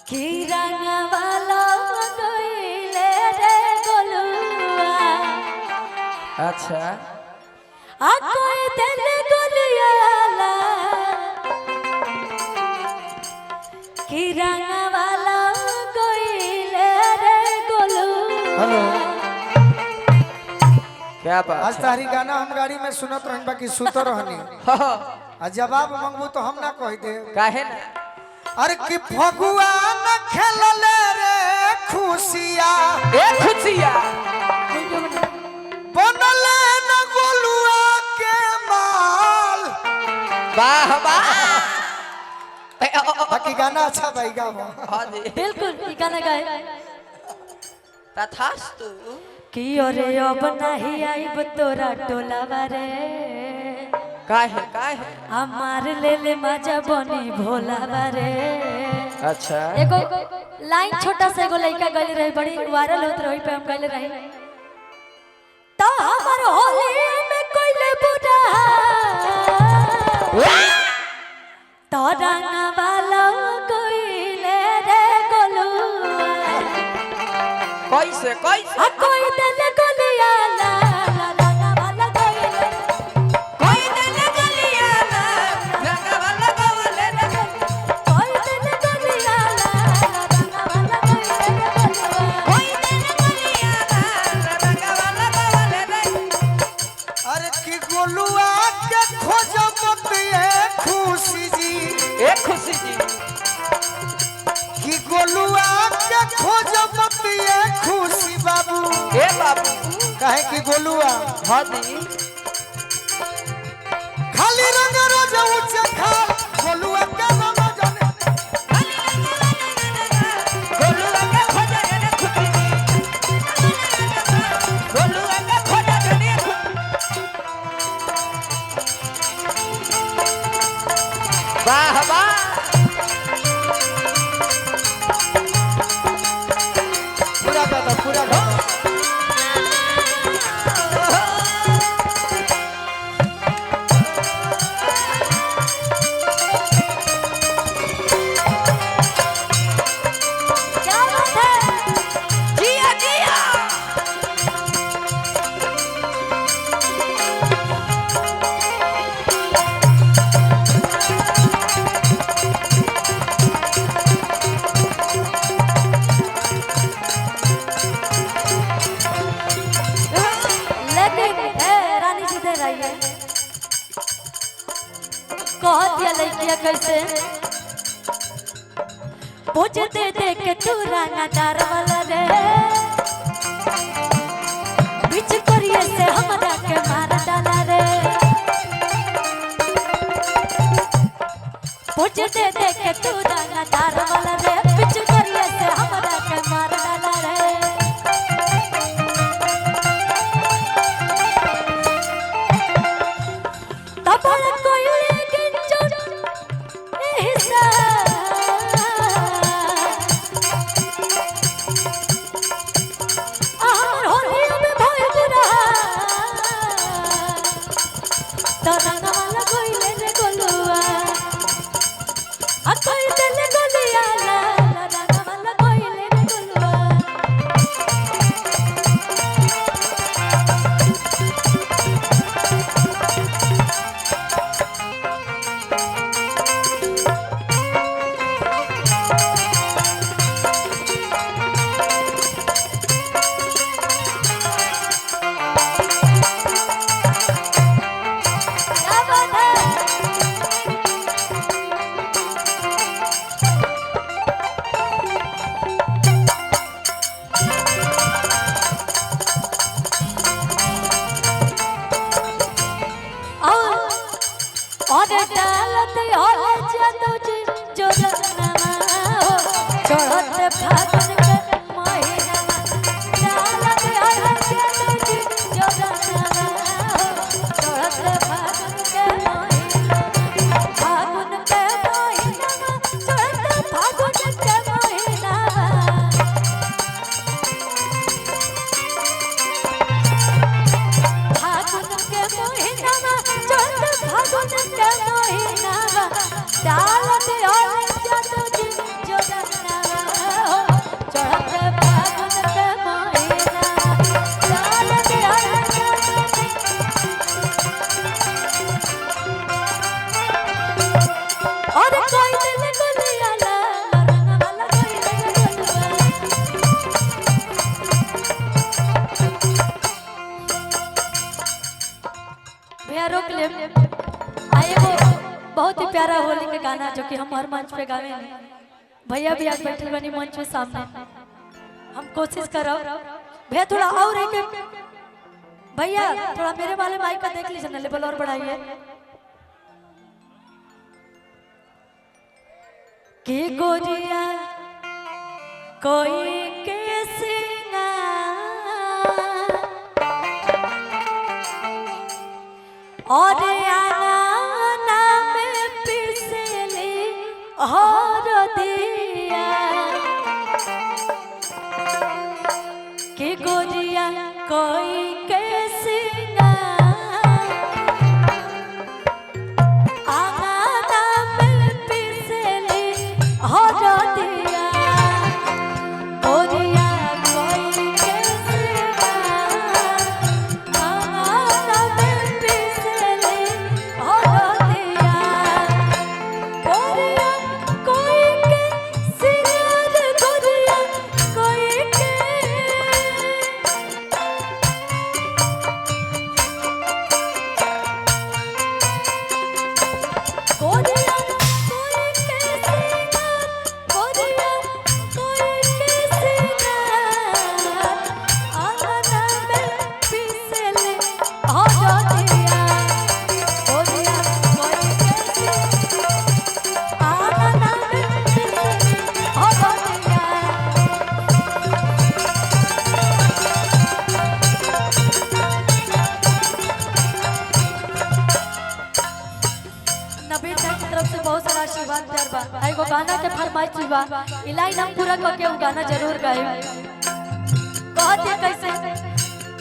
की रंगवाला गइले रे गोलुआ। अच्छा आ कोई दिल गोलियाला की रंगवाला गइले रे गोलुआ। हेलो क्या बात आज तारी गाना हम गाड़ी में सुनत रहन बाकी सुत रहनी आ जवाब मांगबू तो हम ना कह दे काहे ना अरे कि फगुआ न खेलले रे खुशिया ए खुशिया बनले न गोलुआ के माल। वाह वाह बाकी गाना अच्छा भाई गाओ। हां जी बिल्कुल ई गाना गाए तथास्तु कि अरे अब नहीं आइब तोरा टोलावा रे काहे हमार ले ले मजा बनी भोलावा रे। अच्छा एगो लाइन छोटा सा एगो लड़का गले रहे बड़ी वायरल होत रही पे हम गले रहे तो हमर होली में कोइले बुढ़ा तो रंग वाला कोइले रे गोलुआ। कैसे आ कोई दिल गोलियाला रंग वाला कोइले कोई दिल गलियाला रंग वाला गवले रे कोई दिल गोलियाला रंग वाला कोइले रे गोलुआ। कोई दिल गलियाला रंग वाला गवले रे अरे कि गोलुआ के खोज मत ये खुशी जी ए खुशी जी कि गोलुआ के खोज मत ये खुशी बाबू। ए बाबू काहे कि गोलुआ हां जी खाली रंग रोज ऊंचे खाल गोलुआ के नाम जाने गोलुआ के खोजा रे खुशी गोलुआ के खोजा रे वाह वाह पूरा गाता पूरा गाता। क्या बात है जिया जिया लेकिन रानी जी दे रही है कह दिया लड़किया कैसे पूछते देख तू रंगदार वाला रे बीच करिए से हमरा के मार डाला रे। पूछते देख तू रंगदार वाला रे बीच करिए से हमरा के मार डाला रे। तबर कोई गिंजन हिस्सा आर होली में भइल बुरा तो रंग वाला कोइले रे गोलुआ। आ कोई दिल गोलियाला रंग वाला कोइले रे गोलुआ। बहुत ही प्यारा होली के गाना जो कि हम हर मंच पे गावे हैं। भैया भी आज बैठे बनी मंच पे सामने, हम कोशिश करो भैया थोड़ा और एक भैया थोड़ा मेरे वाले माइक का देख लीजिए ना, लेवल और बढ़ाइए। के गोरिया कोई के सिंगार और आना में पिसली और दिया के गोरिया कोई के सिंगार आना में पिसली और दिया गोरिया कोई के सिंगार आना में पिसली और दिया गोरिया कोई के सिंगार गोरिया कोई के गोरिया कोई के सिंगार गोरिया कोई के सिंगार आना में पिसले और दिया गोरिया कोई के सिंगार आना में पिसले और दिया। नबीन भाई की तरफ से बहुत सारा आशीर्वाद प्यार बा। एगो गाना के फरमाइश बा, ई लाइन हम पूरा करके वो गाना जरूर गाए। कहते कैसे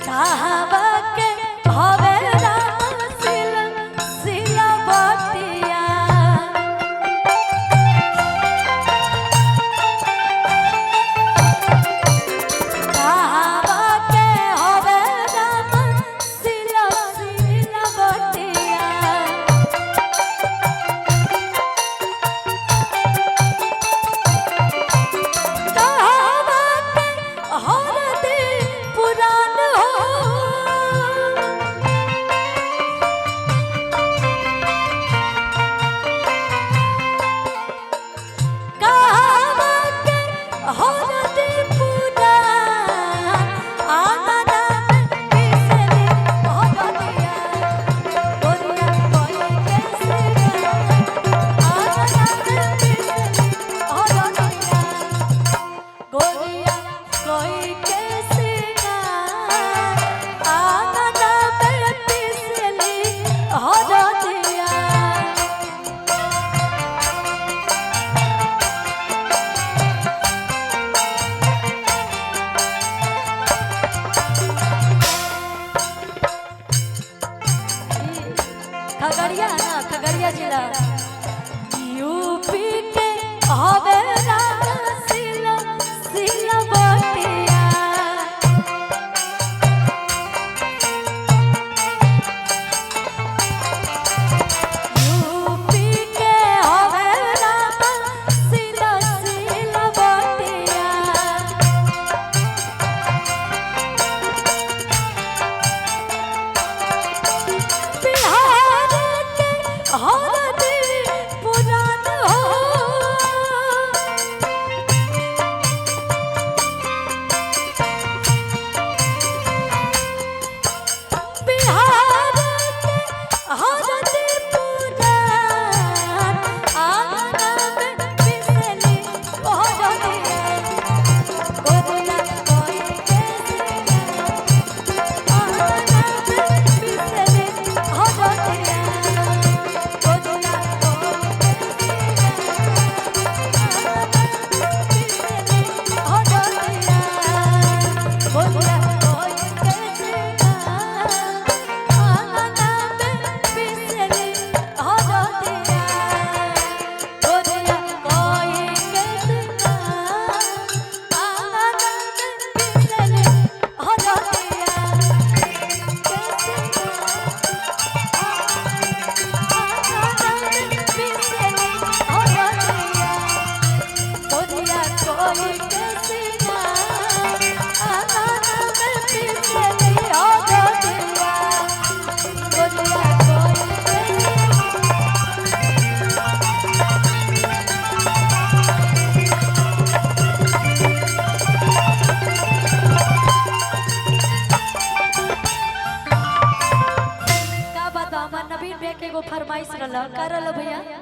चाहबा के हवे राम सिला बतिया चाहबा के हवे राम सिला बतिया पुरान हो गोरिया कोई कैसे आना में पिसली और दिया खगड़िया ना खगड़िया जिला यूपी के हवे राम सिला बतिया यूपी के हवे राम सिला बतिया बिहार के हरदी पुरान हो फरमाइश रहल का रहल भैया